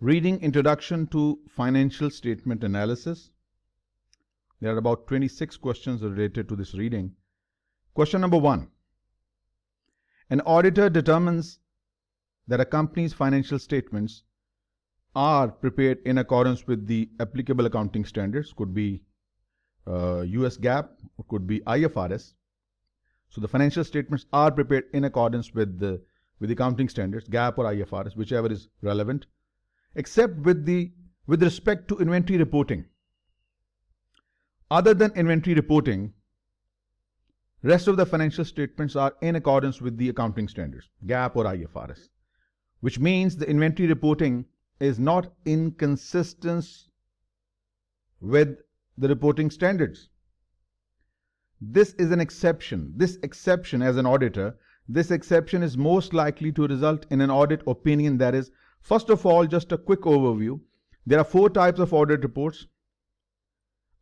Reading Introduction to Financial Statement Analysis. There are about 26 questions related to this reading. Question number 1. An auditor determines that a company's financial statements are prepared in accordance with the applicable accounting standards. Could be US GAAP, or could be IFRS. So the financial statements are prepared in accordance with the accounting standards, GAAP or IFRS, whichever is relevant, except with respect to inventory reporting. Other than inventory reporting, rest of the financial statements are in accordance with the accounting standards, GAAP or IFRS, which means the inventory reporting is not inconsistent with the reporting standards. This is an exception. This exception, as an auditor, this exception is most likely to result in an audit opinion that is, first of all, just a quick overview. There are 4 types of audit reports.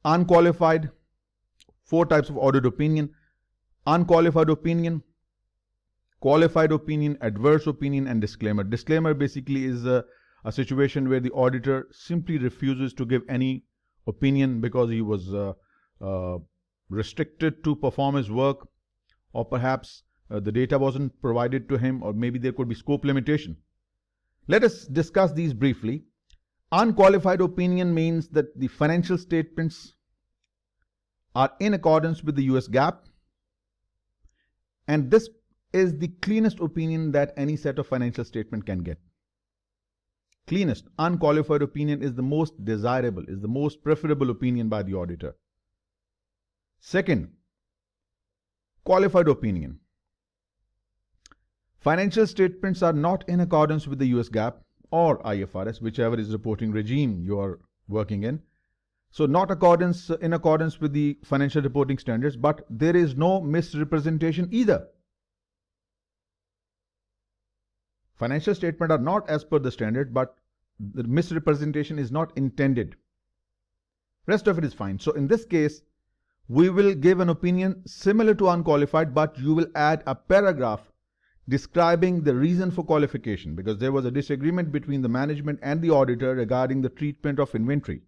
Unqualified, 4 types of audit opinion. Unqualified opinion, qualified opinion, adverse opinion, and disclaimer. Disclaimer basically is a situation where the auditor simply refuses to give any opinion because he was restricted to perform his work, or perhaps the data wasn't provided to him, or maybe there could be scope limitation. Let us discuss these briefly. Unqualified opinion means that the financial statements are in accordance with the US GAAP, and this is the cleanest opinion that any set of financial statement can get. Cleanest, unqualified opinion is the most desirable, is the most preferable opinion by the auditor. Second, qualified opinion. Financial statements are not in accordance with the US GAAP or IFRS, whichever is reporting regime you are working in. So not in accordance with the financial reporting standards, but there is no misrepresentation either. Financial statements are not as per the standard, but the misrepresentation is not intended. Rest of it is fine. So in this case, we will give an opinion similar to unqualified, but you will add a paragraph describing the reason for qualification, because there was a disagreement between the management and the auditor regarding the treatment of inventory.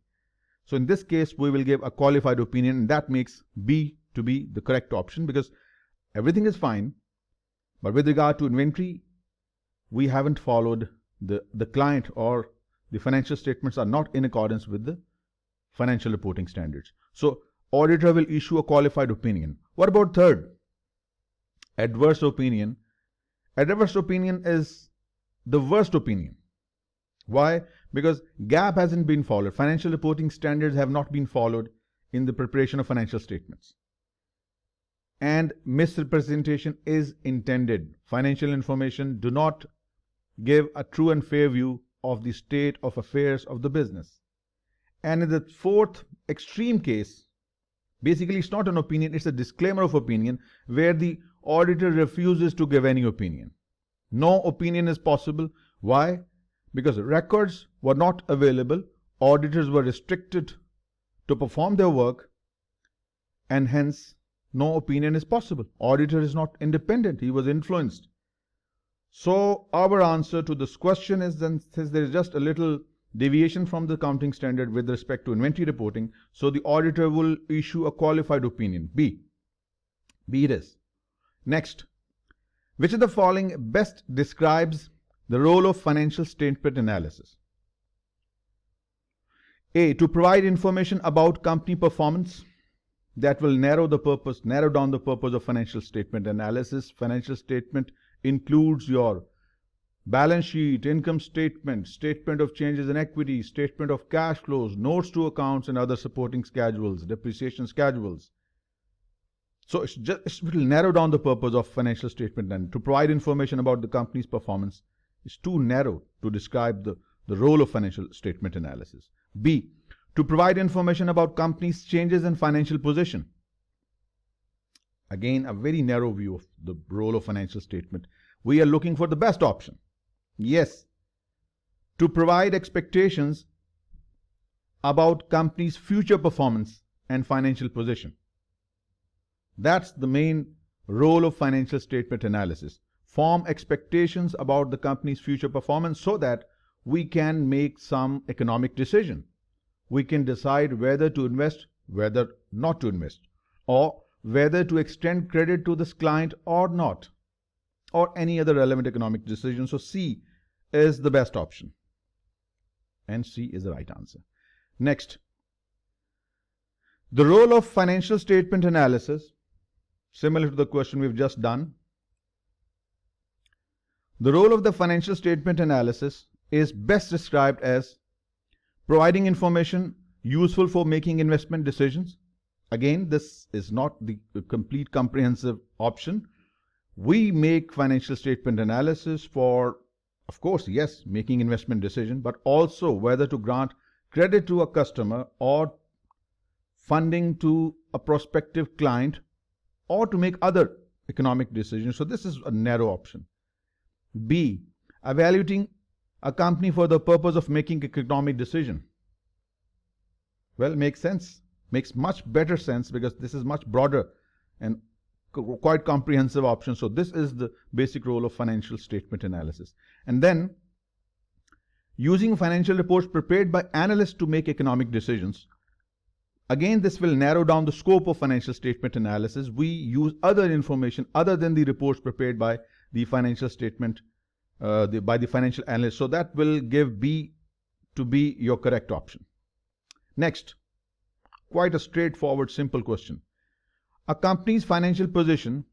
So in this case, we will give a qualified opinion, and that makes B to be the correct option, because everything is fine, but with regard to inventory, we haven't followed the client, or the financial statements are not in accordance with the financial reporting standards. So auditor will issue a qualified opinion. What about third? Adverse opinion. Adverse opinion is the worst opinion. Why? Because GAAP hasn't been followed. Financial reporting standards have not been followed in the preparation of financial statements. And misrepresentation is intended. Financial information do not give a true and fair view of the state of affairs of the business. And in the fourth extreme case, basically it's not an opinion, it's a disclaimer of opinion, where the auditor refuses to give any opinion. No opinion is possible. Why? Because records were not available, auditors were restricted to perform their work, and hence no opinion is possible. Auditor is not independent, he was influenced. So our answer to this question is, then, since there is just a little deviation from the accounting standard with respect to inventory reporting, so the auditor will issue a qualified opinion. B it is. Next, which of the following best describes the role of financial statement analysis? A, to provide information about company performance that will narrow down the purpose of financial statement analysis. Financial statement includes your balance sheet, income statement, statement of changes in equity, statement of cash flows, notes to accounts, and other supporting schedules, depreciation schedules. So it will narrow down the purpose of financial statement, and to provide information about the company's performance is too narrow to describe the role of financial statement analysis. B, to provide information about company's changes in financial position. Again, a very narrow view of the role of financial statement. We are looking for the best option. Yes, to provide expectations about company's future performance and financial position. That's the main role of financial statement analysis. Form expectations about the company's future performance so that we can make some economic decision. We can decide whether to invest, whether not to invest, or whether to extend credit to this client or not, or any other relevant economic decision. So C is the best option, and C is the right answer. Next, the role of financial statement analysis, similar to the question we've just done. The role of the financial statement analysis is best described as providing information useful for making investment decisions. Again, this is not the complete comprehensive option. We make financial statement analysis for, of course, yes, making investment decision, but also whether to grant credit to a customer or funding to a prospective client or to make other economic decisions. So this is a narrow option. B, evaluating a company for the purpose of making an economic decision. Well, makes sense. Makes much better sense because this is much broader and quite comprehensive option. So this is the basic role of financial statement analysis. And then using financial reports prepared by analysts to make economic decisions. Again, this will narrow down the scope of financial statement analysis. We use other information other than the reports prepared by the financial statement, by the financial analyst. So that will give B to be your correct option. Next, quite a straightforward, simple question. A company's financial position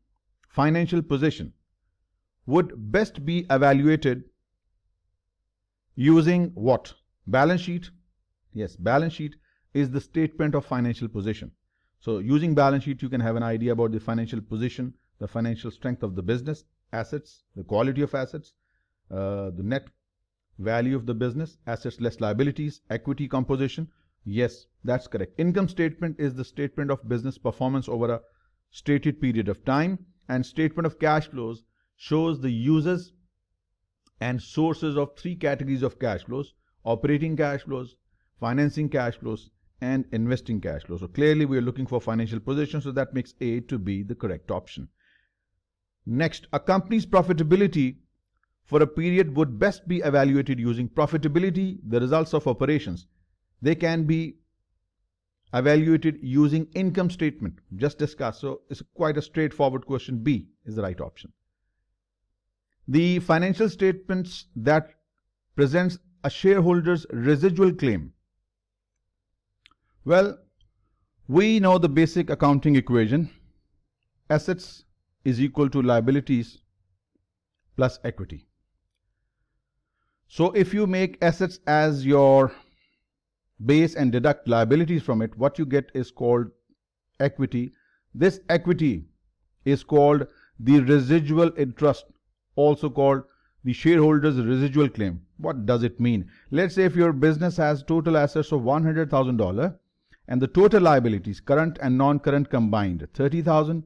would best be evaluated using what? Balance sheet. Yes, balance sheet is the statement of financial position. So using balance sheet, you can have an idea about the financial position, the financial strength of the business, assets, the quality of assets, the net value of the business, assets less liabilities, equity composition. Yes, that's correct. Income statement is the statement of business performance over a stated period of time, and statement of cash flows shows the uses and sources of three categories of cash flows: operating cash flows, financing cash flows, and investing cash flows. So clearly we are looking for financial position, so that makes A to be the correct option. Next, a company's profitability for a period would best be evaluated using profitability, the results of operations. They can be evaluated using income statement, just discussed. So it's quite a straightforward question. B is the right option. The financial statements that presents a shareholder's residual claim. Well, we know the basic accounting equation. Assets is equal to liabilities plus equity. So if you make assets as your base and deduct liabilities from it, what you get is called equity. This equity is called the residual interest, also called the shareholder's residual claim. What does it mean? Let's say if your business has total assets of $100,000 and the total liabilities, current and non-current combined, $30,000.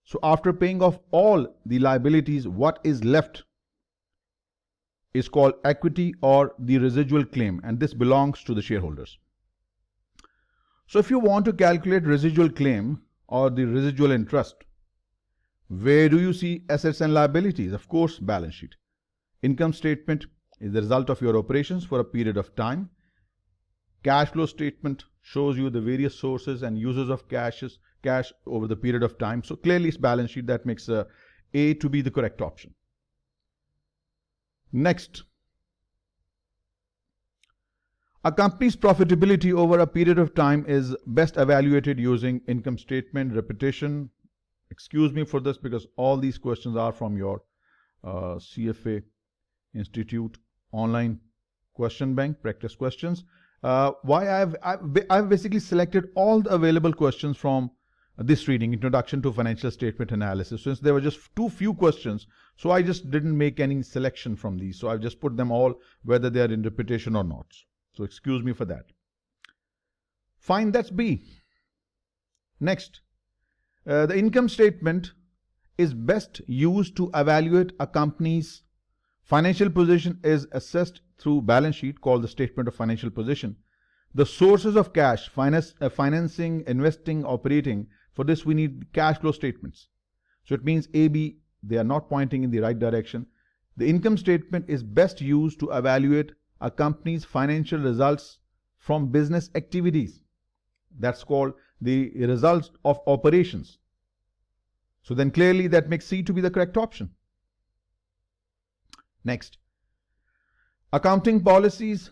So after paying off all the liabilities, what is left is called equity or the residual claim, and this belongs to the shareholders. So if you want to calculate residual claim or the residual interest, where do you see assets and liabilities? Of course, balance sheet. Income statement is the result of your operations for a period of time. Cash flow statement shows you the various sources and uses of cash over the period of time. So clearly it's balance sheet. That makes A to be the correct option. Next, a company's profitability over a period of time is best evaluated using income statement. Repetition, excuse me for this because all these questions are from your CFA Institute online question bank, practice questions. Why I've basically selected all the available questions from this reading, Introduction to Financial Statement Analysis. Since there were just too few questions, so I just didn't make any selection from these. So I've just put them all, whether they are in repetition or not. So excuse me for that. Fine, that's B. Next, the income statement is best used to evaluate a company's financial position is assessed through balance sheet called the statement of financial position. The sources of cash, financing, investing, operating, for this we need cash flow statements. So it means A, B, they are not pointing in the right direction. The income statement is best used to evaluate a company's financial results from business activities. That's called the results of operations. So then clearly that makes C to be the correct option. Next, accounting policies,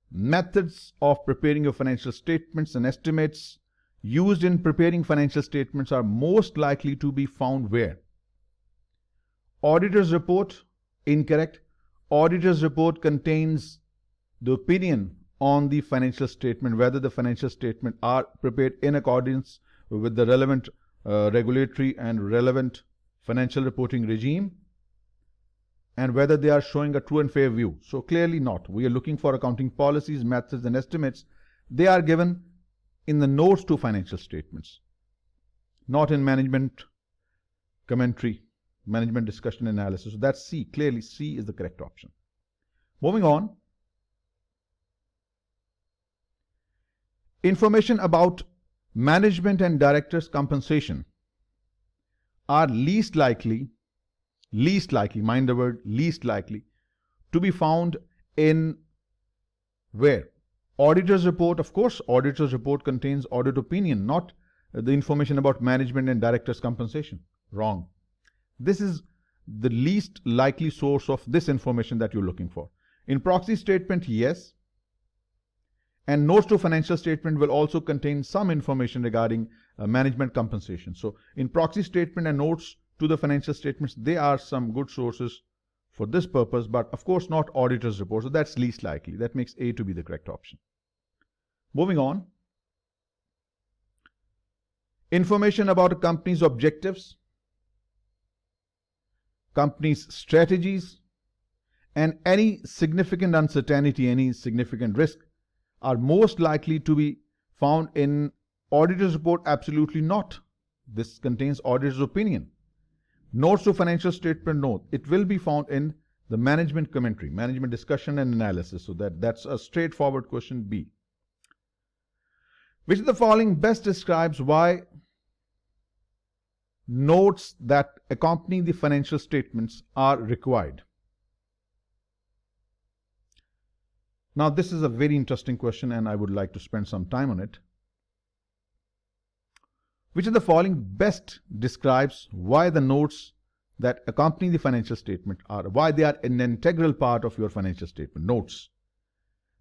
methods of preparing your financial statements and estimates used in preparing financial statements are most likely to be found where? Auditor's report, incorrect. Auditor's report contains the opinion on the financial statement, whether the financial statement are prepared in accordance with the relevant regulatory and relevant financial reporting regime, and whether they are showing a true and fair view. So clearly not. We are looking for accounting policies, methods, and estimates. They are given in the notes to financial statements, not in management commentary, management discussion analysis. So that's C. Clearly C is the correct option. Moving on. Information about management and directors' compensation are least likely, mind the word least likely, to be found in where? Auditor's report. Of course, auditor's report contains audit opinion, not the information about management and directors' compensation. Wrong. This is the least likely source of this information that you're looking for. In proxy statement, yes. And notes to financial statement will also contain some information regarding management compensation. So in proxy statement and notes to the financial statements, they are some good sources for this purpose, but of course not auditor's report. So that's least likely. That makes A to be the correct option. Moving on. Information about a company's objectives, company's strategies, and any significant uncertainty, any significant risk are most likely to be found in auditor's report. Absolutely not. This contains auditor's opinion. Notes to financial statement note, it will be found in the management commentary, management discussion and analysis. So that's a straightforward question, B. Which of the following best describes why notes that accompany the financial statements are required? Now, this is a very interesting question and I would like to spend some time on it. Which of the following best describes why the notes that accompany the financial statement are, why they are an integral part of your financial statement? Notes.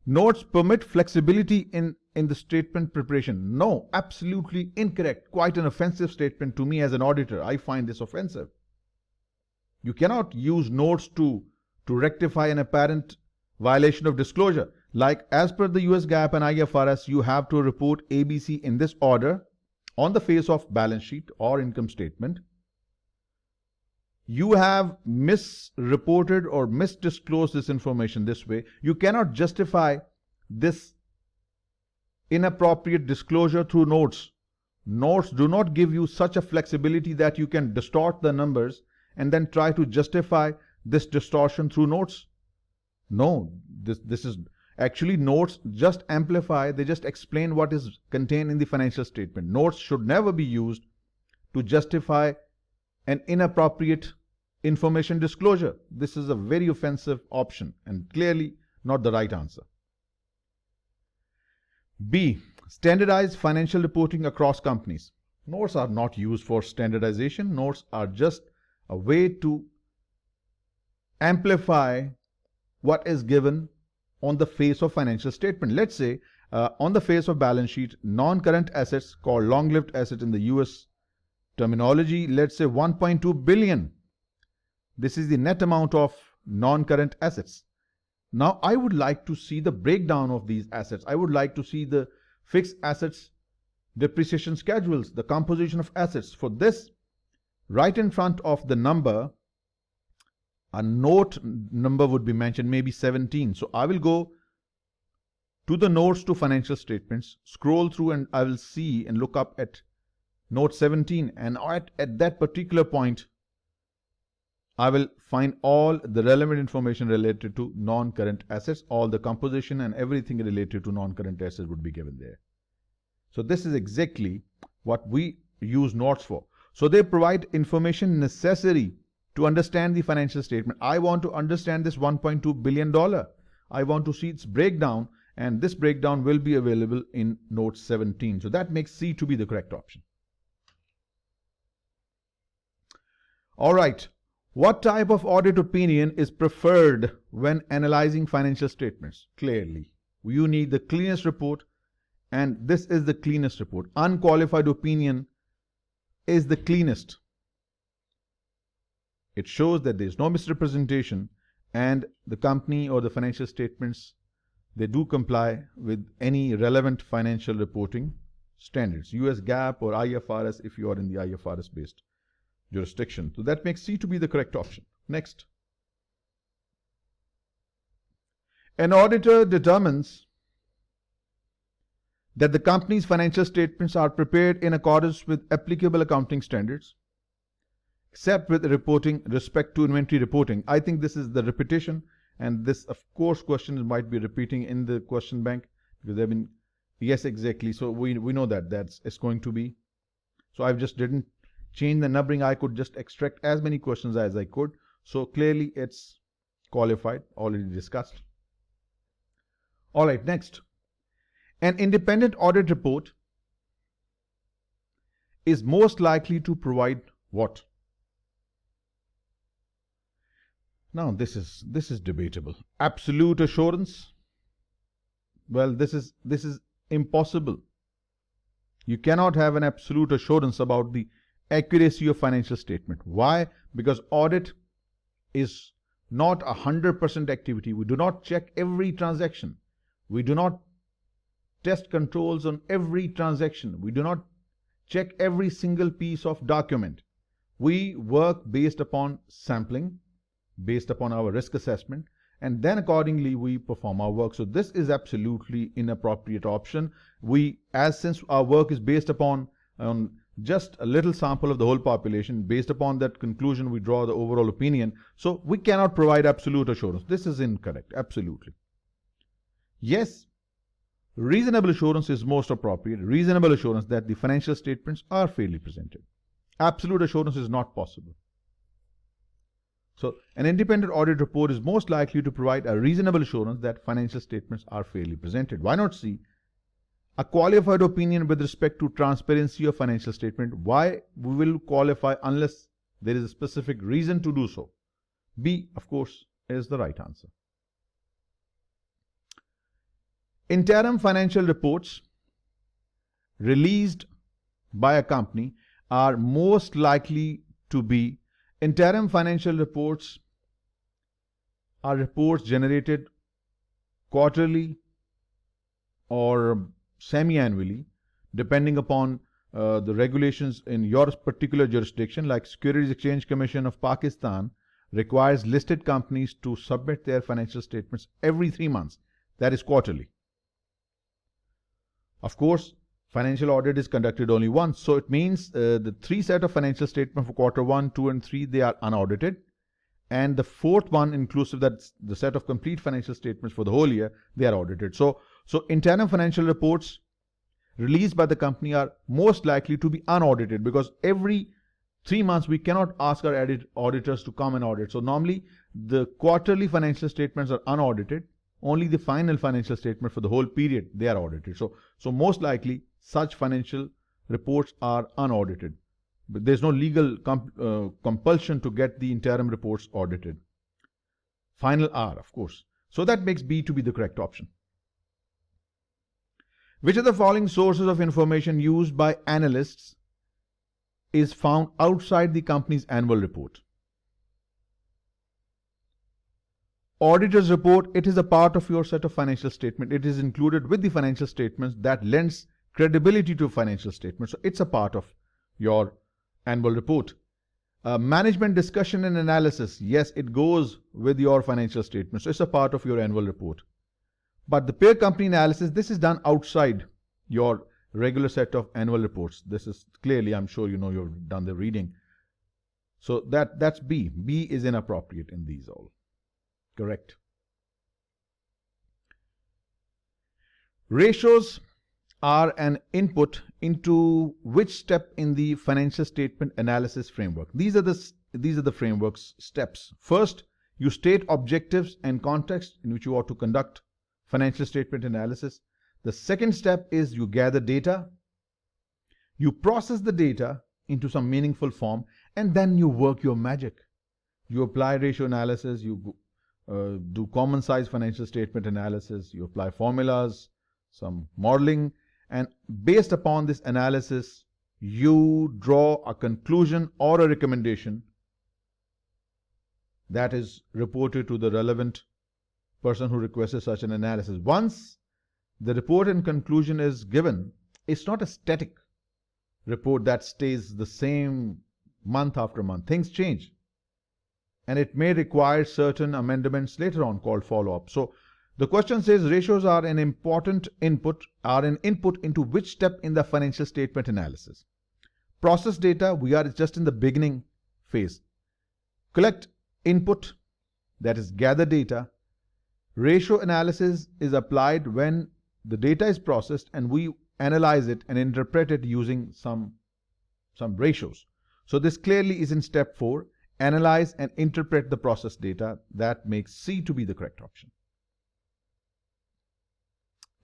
Notes permit flexibility in the statement preparation. No, absolutely incorrect. Quite an offensive statement to me as an auditor. I find this offensive. You cannot use notes to rectify an apparent violation of disclosure. Like as per the US GAAP and IFRS, you have to report ABC in this order on the face of balance sheet or income statement. You have misreported or misdisclosed this information this way. You cannot justify this inappropriate disclosure through notes. Notes do not give you such a flexibility that you can distort the numbers and then try to justify this distortion through notes. No, this is actually notes just amplify, they just explain what is contained in the financial statement. Notes should never be used to justify an inappropriate information disclosure. This is a very offensive option and clearly not the right answer. B. Standardized financial reporting across companies. Notes are not used for standardization. Notes are just a way to amplify what is given on the face of financial statement. Let's say on the face of balance sheet, non-current assets called long-lived assets in the US terminology, let's say 1.2 billion. This is the net amount of non-current assets. Now I would like to see the breakdown of these assets. I would like to see the fixed assets depreciation schedules, the composition of assets. For this, right in front of the number, a note number would be mentioned, maybe 17. So I will go to the notes to financial statements, scroll through, and I will see and look up at note 17. And at that particular point, I will find all the relevant information related to non-current assets. All the composition and everything related to non-current assets would be given there. So this is exactly what we use notes for. So they provide information necessary to understand the financial statement. I want to understand this $1.2 billion. I want to see its breakdown, and this breakdown will be available in note 17. So that makes C to be the correct option. All right. What type of audit opinion is preferred when analyzing financial statements? Clearly, you need the cleanest report, and this is the cleanest report. Unqualified opinion is the cleanest. It shows that there is no misrepresentation, and the company or the financial statements, they do comply with any relevant financial reporting standards, US GAAP or IFRS if you are in the IFRS based jurisdiction. So that makes C to be the correct option. Next. An auditor determines that the company's financial statements are prepared in accordance with applicable accounting standards, except with reporting respect to inventory reporting. I think this is the repetition, and this of course question might be repeating in the question bank because they've been, yes, exactly. So we know that it's going to be. So I just didn't change the numbering. I could just extract as many questions as I could. So clearly it's qualified, already discussed. All right, next. An independent audit report is most likely to provide what? Now this is debatable. Absolute assurance. Well, this is impossible. You cannot have an absolute assurance about the accuracy of financial statement. Why? Because audit is not 100% activity. We do not check every transaction. We do not test controls on every transaction. We do not check every single piece of document. We work based upon sampling, based upon our risk assessment, and then accordingly we perform our work. So this is absolutely inappropriate option. Since our work is based upon just a little sample of the whole population, based upon that conclusion we draw the overall opinion. So we cannot provide absolute assurance. This is incorrect, absolutely. Yes, reasonable assurance is most appropriate. Reasonable assurance that the financial statements are fairly presented. Absolute assurance is not possible. So an independent audit report is most likely to provide a reasonable assurance that financial statements are fairly presented. Why not C? A qualified opinion with respect to transparency of financial statement. Why we will qualify unless there is a specific reason to do so? B, of course, is the right answer. Interim financial reports released by a company are most likely to be interim financial reports are reports generated quarterly or semi-annually, depending upon the regulations in your particular jurisdiction. Like Securities Exchange Commission of Pakistan requires listed companies to submit their financial statements every 3 months. That is quarterly. Of course, financial audit is conducted only once. So it means the 3 set of financial statements for quarter 1, 2, and 3, they are unaudited. And the 4th one, inclusive, that's the set of complete financial statements for the whole year, they are audited. So interim financial reports released by the company are most likely to be unaudited, because every 3 months we cannot ask our auditors to come and audit. So normally the quarterly financial statements are unaudited. Only the final financial statement for the whole period, they are audited. So most likely such financial reports are unaudited. But there's no legal compulsion to get the interim reports audited. Final R, of course. So that makes B to be the correct option. Which of the following sources of information used by analysts is found outside the company's annual report? Auditor's report, it is a part of your set of financial statement. It is included with the financial statements that lends credibility to financial statements. So it's a part of your annual report. Management discussion and analysis, yes, it goes with your financial statements. So it's a part of your annual report. But the peer company analysis, this is done outside your regular set of annual reports. This is clearly, I'm sure you know, you've done the reading. So that's B. B is inappropriate in these all. Correct. Ratios are an input into which step in the financial statement analysis framework? These are the these are the framework's steps. First, you state objectives and context in which you ought to conduct financial statement analysis. The second step is you gather data, you process the data into some meaningful form, and then you work your magic. You apply ratio analysis, you do common size financial statement analysis, you apply formulas, some modeling, and based upon this analysis, you draw a conclusion or a recommendation that is reported to the relevant person who requested such an analysis. Once the report and conclusion is given, it's not a static report that stays the same month after month. Things change, and it may require certain amendments later on called follow-up. So the question says ratios are an important input, into which step in the financial statement analysis? Process data, we are just in the beginning phase. Collect input, that is gather data. Ratio analysis is applied when the data is processed and we analyze it and interpret it using some ratios. So this clearly is in step 4, analyze and interpret the processed data. That makes C to be the correct option.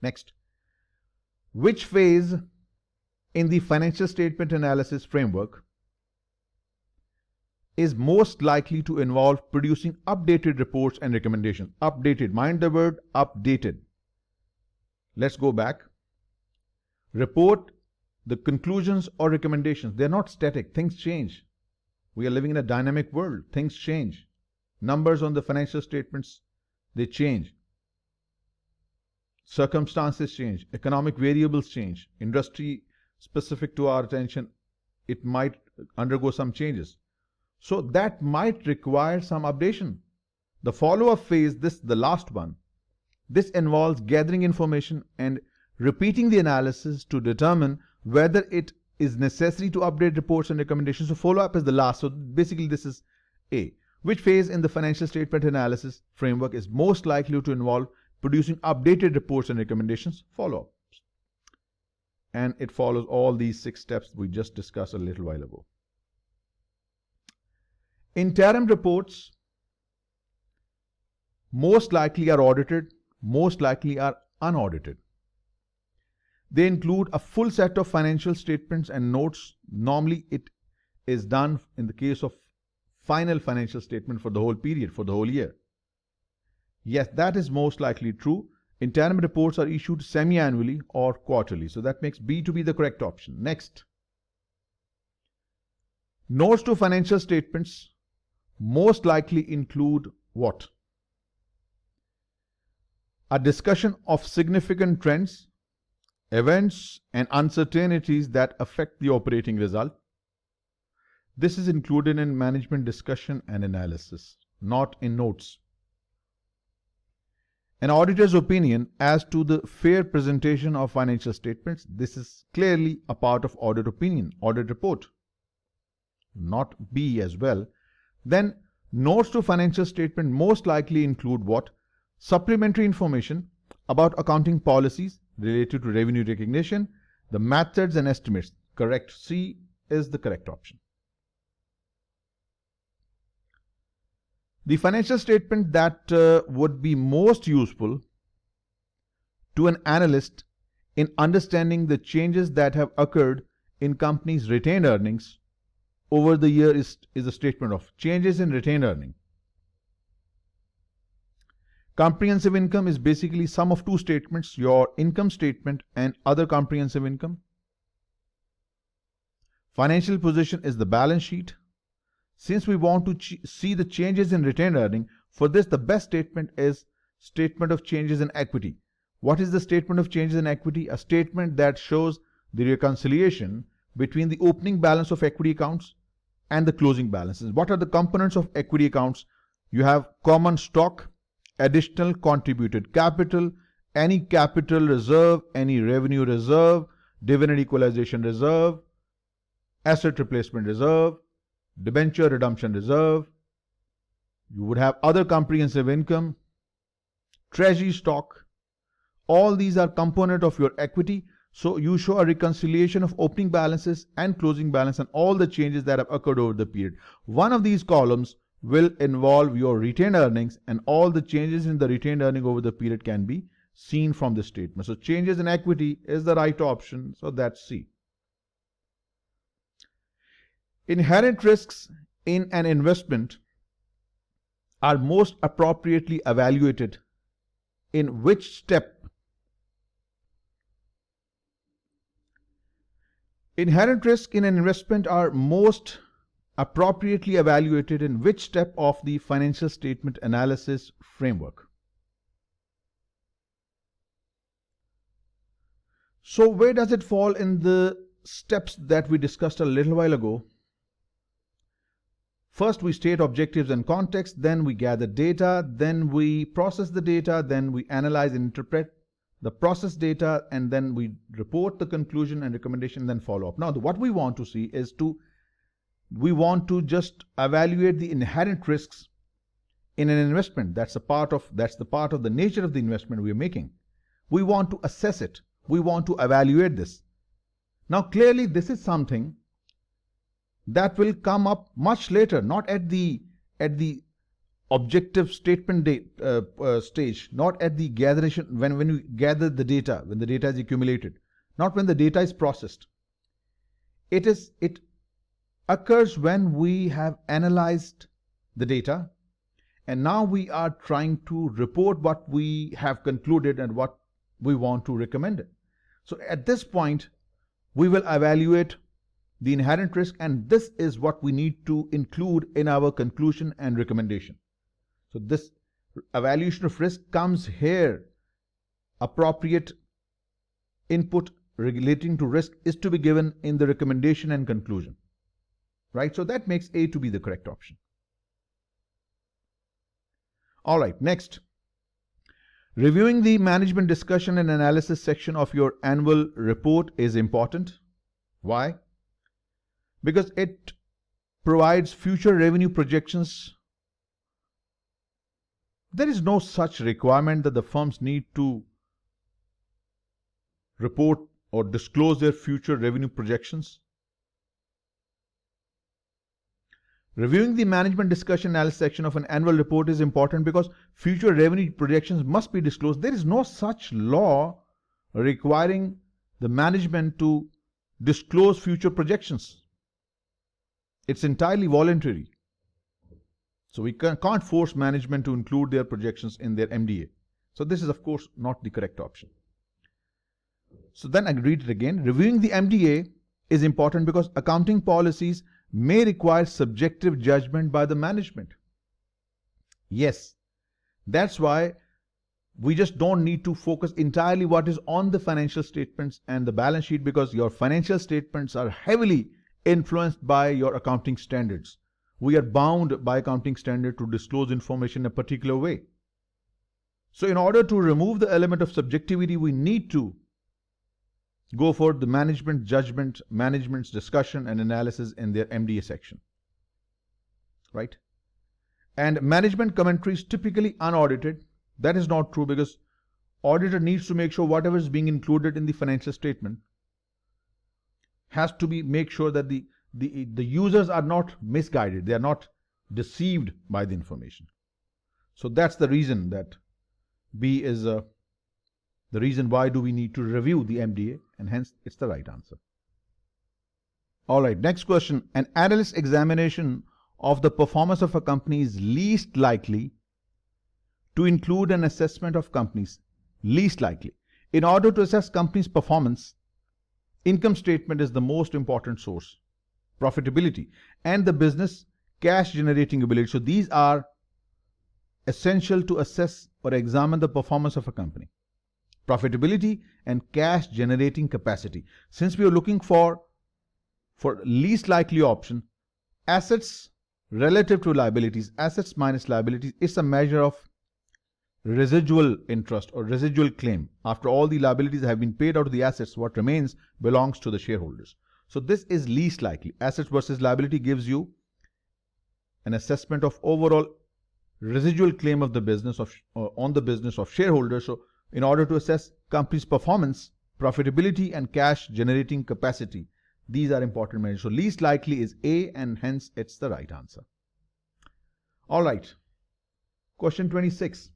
Next, which phase in the financial statement analysis framework is most likely to involve producing updated reports and recommendations? Updated, mind the word updated. Let's go back. Report, the conclusions or recommendations, they're not static. Things change. We are living in a dynamic world. Things change. Numbers on the financial statements, they change. Circumstances change. Economic variables change. Industry specific to our attention, it might undergo some changes. So that might require some updation. The follow-up phase, the last one, this involves gathering information and repeating the analysis to determine whether it is necessary to update reports and recommendations. So follow-up is the last. So basically this is A. Which phase in the financial statement analysis framework is most likely to involve producing updated reports and recommendations? Follow-up. And it follows all these 6 steps we just discussed a little while ago. Interim reports most likely are audited, most likely are unaudited. They include a full set of financial statements and notes. Normally it is done in the case of final financial statement for the whole period, for the whole year. Yes, that is most likely true. Interim reports are issued semi-annually or quarterly. So that makes B to be the correct option. Next. Notes to financial statements most likely include what? A discussion of significant trends, events, and uncertainties that affect the operating result. This is included in management discussion and analysis, not in notes. An auditor's opinion as to the fair presentation of financial statements. This is clearly a part of audit opinion, audit report, not B as well. Then notes to financial statement most likely include what? Supplementary information about accounting policies related to revenue recognition, the methods and estimates. Correct. C is the correct option. The financial statement that would be most useful to an analyst in understanding the changes that have occurred in company's retained earnings over the year is a statement of changes in retained earning. Comprehensive income is basically sum of 2 statements, your income statement and other comprehensive income. Financial position is the balance sheet. Since we want to see the changes in retained earning, for this the best statement is statement of changes in equity. What is the statement of changes in equity? A statement that shows the reconciliation between the opening balance of equity accounts and the closing balances. What are the components of equity accounts? You have common stock, additional contributed capital, any capital reserve, any revenue reserve, dividend equalization reserve, asset replacement reserve, debenture redemption reserve. You would have other comprehensive income, treasury stock. All these are component of your equity. So you show a reconciliation of opening balances and closing balance and all the changes that have occurred over the period. One of these columns will involve your retained earnings, and all the changes in the retained earning over the period can be seen from this statement. So changes in equity is the right option, so that's C. Inherent risks in an investment are most appropriately evaluated in which step? Inherent risks in an investment are most appropriately evaluated in which step of the financial statement analysis framework? So where does it fall in the steps that we discussed a little while ago? First, we state objectives and context, then we gather data, then we process the data, then we analyze and interpret the processed data, and then we report the conclusion and recommendation, then follow up. Now, what we want to see is we want to just evaluate the inherent risks in an investment. That's the part of the nature of the investment we are making. We want to assess it. We want to evaluate this. Now, clearly, this is something that will come up much later, not at the objective statement stage, not at the gatheration, when you gather the data, when the data is accumulated, not when the data is processed. It occurs when we have analyzed the data, and now we are trying to report what we have concluded and what we want to recommend it. So at this point, we will evaluate the inherent risk, and this is what we need to include in our conclusion and recommendation. So this evaluation of risk comes here. Appropriate input relating to risk is to be given in the recommendation and conclusion. Right? So that makes A to be the correct option. All right, next. Reviewing the management discussion and analysis section of your annual report is important. Why? Because it provides future revenue projections. There is no such requirement that the firms need to report or disclose their future revenue projections. Reviewing the management discussion analysis section of an annual report is important because future revenue projections must be disclosed. There is no such law requiring the management to disclose future projections. It's entirely voluntary. So we can't force management to include their projections in their MDA. So this is, of course, not the correct option. So then I read it again. Reviewing the MDA is important because accounting policies may require subjective judgment by the management. Yes, that's why we just don't need to focus entirely what is on the financial statements and the balance sheet, because your financial statements are heavily influenced by your accounting standards. We are bound by accounting standard to disclose information in a particular way. So in order to remove the element of subjectivity, we need to go for the management judgment, management's discussion and analysis in their MDA section. Right? And management commentary is typically unaudited. That is not true, because auditor needs to make sure whatever is being included in the financial statement has to be make sure that the users are not misguided, they are not deceived by the information. So that's the reason that B is the reason why do we need to review the MDA, and hence it's the right answer. All right, next question. An analyst examination of the performance of a company is least likely to include an assessment of companies. Least likely. In order to assess company's performance, income statement is the most important source. Profitability and the business cash generating ability. So these are essential to assess or examine the performance of a company. Profitability and cash generating capacity. Since we are looking for least likely option, assets relative to liabilities, assets minus liabilities, it's a measure of residual interest or residual claim. After all the liabilities have been paid out of the assets, what remains belongs to the shareholders. So this is least likely. Assets versus liability gives you an assessment of overall residual claim of the business on the business of shareholders. So in order to assess company's performance, profitability and cash generating capacity. These are important measures. So least likely is A, and hence it's the right answer. All right. Question 26.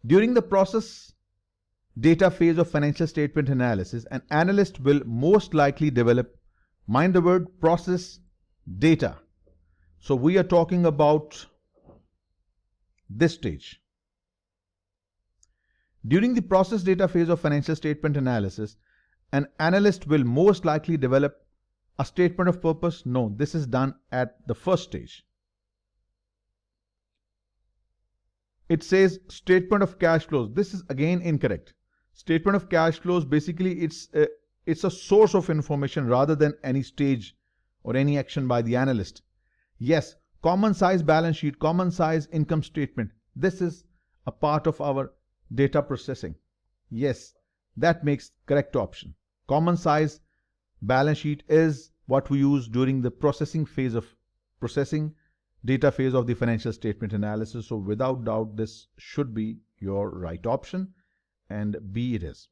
During the process data phase of financial statement analysis, an analyst will most likely develop, mind the word, process data. So we are talking about this stage. During the process data phase of financial statement analysis, an analyst will most likely develop a statement of purpose. No, this is done at the first stage. It says statement of cash flows. This is again incorrect. Statement of cash flows, basically it's a source of information rather than any stage or any action by the analyst. Yes, common size balance sheet, common size income statement. This is a part of our data processing. Yes, that makes correct option. Common size balance sheet is what we use during the processing data phase of the financial statement analysis. So without doubt, this should be your right option, and B it is.